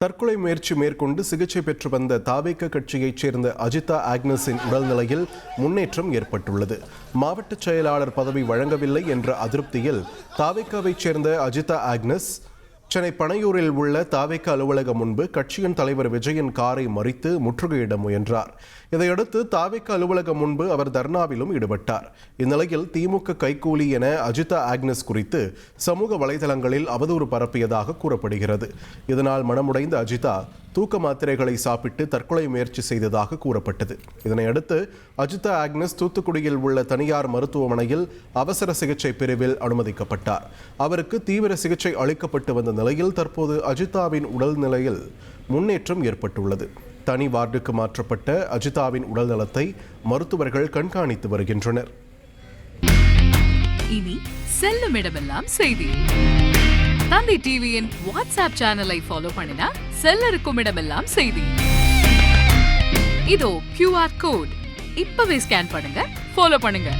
தற்கொலை முயற்சி மேற்கொண்டு சிகிச்சை பெற்று வந்த தாவேக கட்சியைச் சேர்ந்த அஜிதா ஆக்னஸின் உடல்நிலையில் முன்னேற்றம் ஏற்பட்டுள்ளது. மாவட்ட செயலாளர் பதவி வழங்கவில்லை என்ற அதிருப்தியில் தாவேகாவைச் சேர்ந்த அஜிதா ஆக்னஸ் சென்னை பனையூரில் உள்ள தாவேக அலுவலகம் முன்பு கட்சியின் தலைவர் விஜயின் காரை மறித்து முற்றுகையிட முயன்றார். இதையடுத்து தாவேக அலுவலகம் முன்பு அவர் தர்ணாவிலும் ஈடுபட்டார். இந்நிலையில் திமுக கைக்கூலி என அஜிதா ஆக்னஸ் குறித்து சமூக வலைதளங்களில் அவதூறு பரப்பியதாக கூறப்படுகிறது. இதனால் மனமுடைந்த அஜிதா தூக்க மாத்திரைகளை சாப்பிட்டு தற்கொலை முயற்சி செய்ததாக கூறப்பட்டது. இதனையடுத்து அஜிதா ஆக்னஸ் தூத்துக்குடியில் உள்ள தனியார் மருத்துவமனையில் அவசர சிகிச்சை பிரிவில் அனுமதிக்கப்பட்டார். அவருக்கு தீவிர சிகிச்சை அளிக்கப்பட்டு வந்த நிலையில் தற்போது அஜிதாவின் உடல்நிலையில் முன்னேற்றம் ஏற்பட்டுள்ளது. தனி வார்டுக்கு மாற்றப்பட்ட அஜிதாவின் உடல்நலத்தை மருத்துவர்கள் கண்காணித்து வருகின்றனர். இனி செல்லும் இடமெல்லாம் செய்தி. தந்தி டிவியின் வாட்ஸ்அப் சேனலை ஃபாலோ பண்ணினா செல்ல இருக்கும் இடமெல்லாம் செய்தி. இதோ QR கோட் இப்பவே ஸ்கேன் பண்ணுங்க, ஃபாலோ பண்ணுங்க.